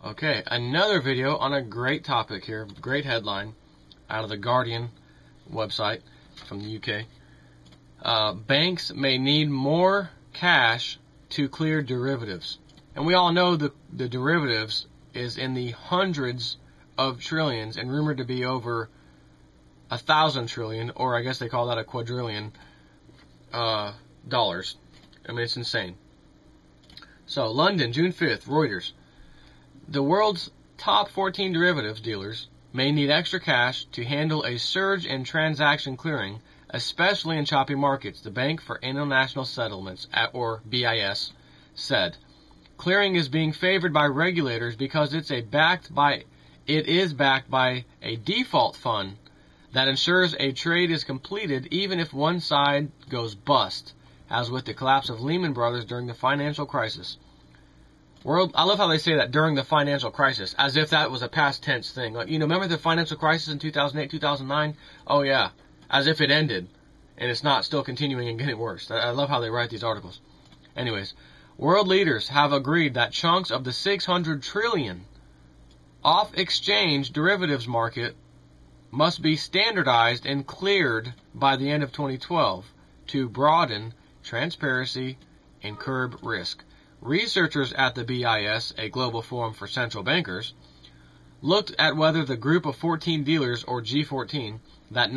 Okay, another video on a great topic here, great headline out of the Guardian website from the UK. Banks may need more cash to clear derivatives. And we all know the derivatives is in the hundreds of trillions and rumored to be over 1,000 trillion, or I guess they call that a quadrillion, dollars. I mean, it's insane. So, London, June 5th, Reuters. The world's top 14 derivatives dealers may need extra cash to handle a surge in transaction clearing, especially in choppy markets, the Bank for International Settlements, or BIS, said. Clearing is being favored by regulators because it is backed by a default fund that ensures a trade is completed even if one side goes bust, as with the collapse of Lehman Brothers during the financial crisis. I love how they say that, during the financial crisis, as if that was a past tense thing. Like, remember the financial crisis in 2008, 2009? Oh yeah, as if it ended, and it's not, still continuing and getting worse. I love how they write these articles. Anyways, world leaders have agreed that chunks of the 600 trillion off-exchange derivatives market must be standardized and cleared by the end of 2012 to broaden transparency and curb risk. Researchers at the BIS, a global forum for central bankers, looked at whether the group of 14 dealers, or G14, that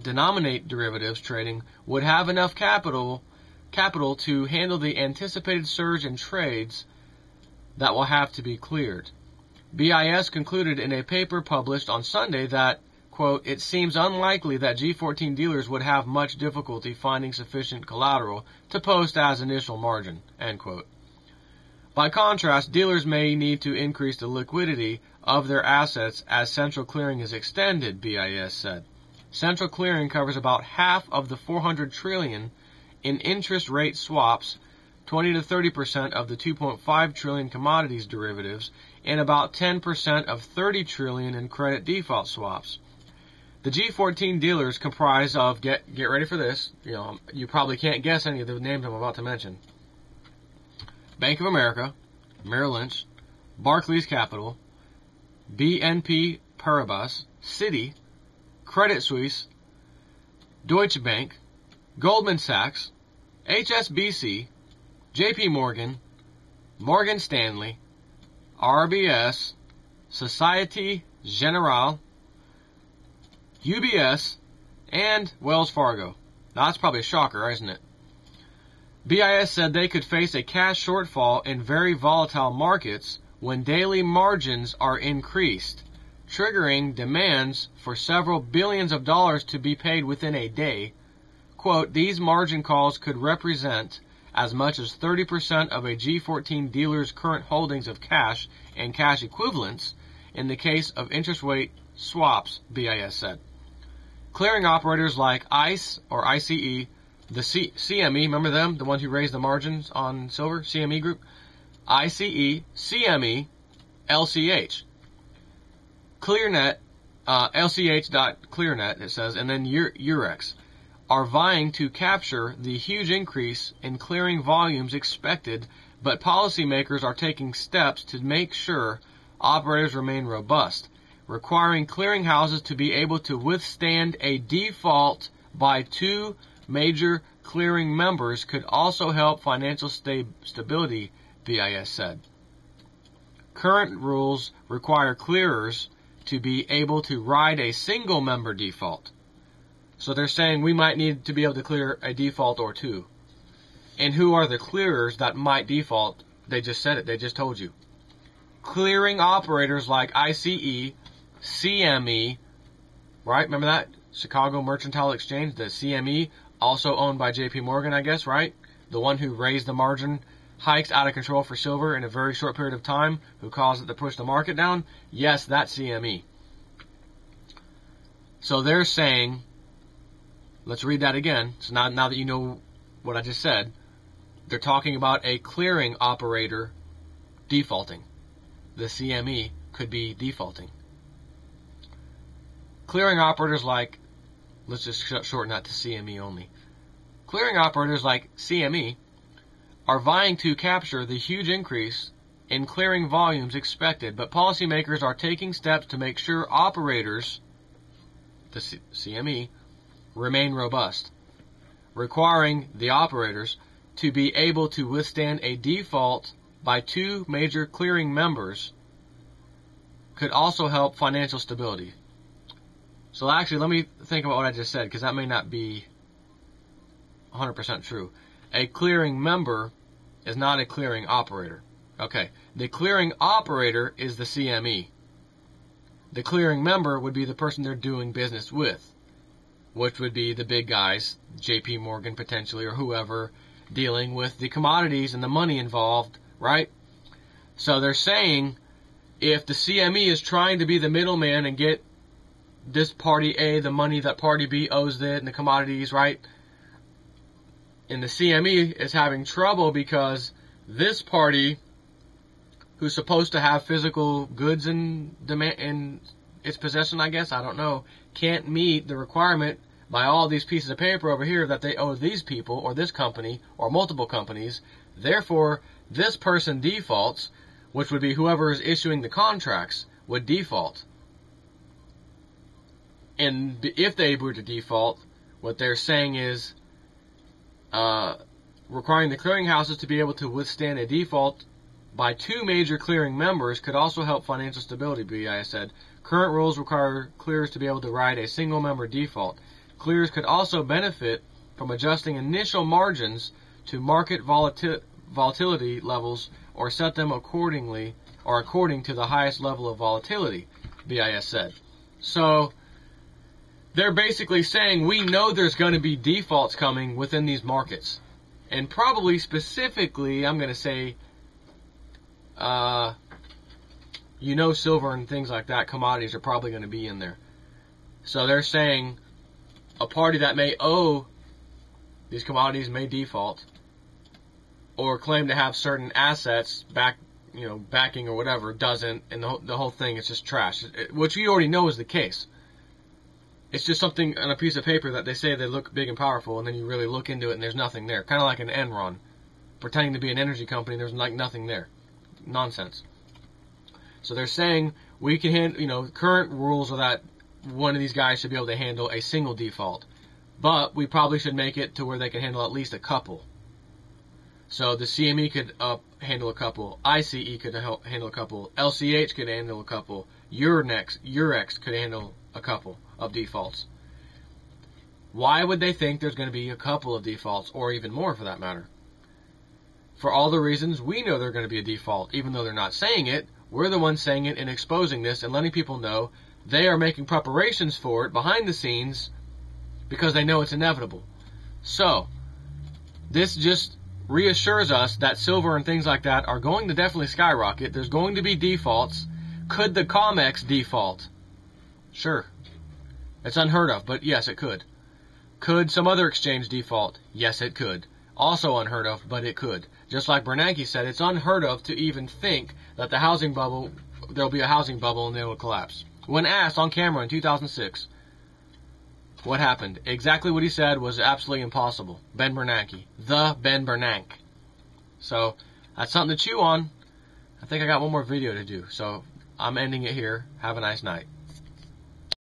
denominate derivatives trading would have enough capital to handle the anticipated surge in trades that will have to be cleared. BIS concluded in a paper published on Sunday that, quote, it seems unlikely that G14 dealers would have much difficulty finding sufficient collateral to post as initial margin, end quote. By contrast, dealers may need to increase the liquidity of their assets as central clearing is extended, BIS said. Central clearing covers about half of the 400 trillion in interest rate swaps, 20 to 30% of the 2.5 trillion commodities derivatives, and about 10% of 30 trillion in credit default swaps. The G14 dealers comprise of, get ready for this, you probably can't guess any of the names I'm about to mention. Bank of America, Merrill Lynch, Barclays Capital, BNP Paribas, Citi, Credit Suisse, Deutsche Bank, Goldman Sachs, HSBC, JP Morgan, Morgan Stanley, RBS, Societe Generale, UBS, and Wells Fargo. Now, that's probably a shocker, isn't it? BIS said they could face a cash shortfall in very volatile markets when daily margins are increased, triggering demands for several billions of dollars to be paid within a day. Quote, these margin calls could represent as much as 30% of a G14 dealer's current holdings of cash and cash equivalents in the case of interest rate swaps, BIS said. Clearing operators like ICE or ICE, the CME, remember them? The ones who raised the margins on silver? CME Group? ICE, CME, LCH. ClearNet, LCH.ClearNet, it says, and then Eurex, are vying to capture the huge increase in clearing volumes expected, but policymakers are taking steps to make sure operators remain robust, requiring clearinghouses to be able to withstand a default by two major clearing members could also help financial stability, BIS said. Current rules require clearers to be able to ride a single member default. So they're saying we might need to be able to clear a default or two. And who are the clearers that might default? They just said it. They just told you. Clearing operators like ICE, CME, right? Remember that? Chicago Mercantile Exchange, the CME, also owned by JP Morgan, I guess, right? The one who raised the margin hikes out of control for silver in a very short period of time, who caused it to push the market down. Yes, that's CME. So they're saying, let's read that again. So now that you know what I just said, they're talking about a clearing operator defaulting. The CME could be defaulting. Clearing operators like, let's just shorten that to CME only. Clearing operators like CME are vying to capture the huge increase in clearing volumes expected, but policymakers are taking steps to make sure operators, the CME, remain robust, requiring the operators to be able to withstand a default by two major clearing members could also help financial stability. So actually, let me think about what I just said, because that may not be 100% true. A clearing member is not a clearing operator. Okay, the clearing operator is the CME. The clearing member would be the person they're doing business with, which would be the big guys, JP Morgan potentially, or whoever, dealing with the commodities and the money involved, right? So they're saying if the CME is trying to be the middleman and get this party A the money that party B owes it and the commodities, right? And the CME is having trouble because this party, who's supposed to have physical goods in demand in its possession, I guess, I don't know, can't meet the requirement by all these pieces of paper over here that they owe these people or this company or multiple companies. Therefore, this person defaults, which would be whoever is issuing the contracts would default. And if they were to default, what they're saying is requiring the clearinghouses to be able to withstand a default by two major clearing members could also help financial stability, BIS said. Current rules require clearers to be able to ride a single member default. Clearers could also benefit from adjusting initial margins to market volatility levels or set them accordingly or according to the highest level of volatility, BIS said. So they're basically saying we know there's going to be defaults coming within these markets. And probably specifically, I'm going to say, silver and things like that, commodities are probably going to be in there. So they're saying a party that may owe these commodities may default or claim to have certain assets backing or whatever, doesn't, and the whole thing is just trash, which we already know is the case. It's just something on a piece of paper that they say they look big and powerful, and then you really look into it and there's nothing there. Kind of like an Enron, pretending to be an energy company, there's like nothing there. Nonsense. So they're saying we can current rules are that one of these guys should be able to handle a single default, but we probably should make it to where they can handle at least a couple. So the CME could handle a couple, ICE could handle a couple, LCH could handle a couple, Eurex could handle a couple of defaults. Why would they think there's going to be a couple of defaults, or even more for that matter? For all the reasons we know they're going to be a default, even though they're not saying it. We're the ones saying it and exposing this and letting people know they are making preparations for it behind the scenes because they know it's inevitable. So this just reassures us that silver and things like that are going to definitely skyrocket. There's going to be defaults. Could the COMEX default? Sure. It's unheard of, but yes, it could. Could some other exchange default? Yes, it could. Also unheard of, but it could. Just like Bernanke said, it's unheard of to even think that the housing bubble, there'll be a housing bubble and it will collapse. When asked on camera in 2006, what happened? Exactly what he said was absolutely impossible. Ben Bernanke. The Ben Bernanke. So, that's something to chew on. I think I got one more video to do, so I'm ending it here. Have a nice night.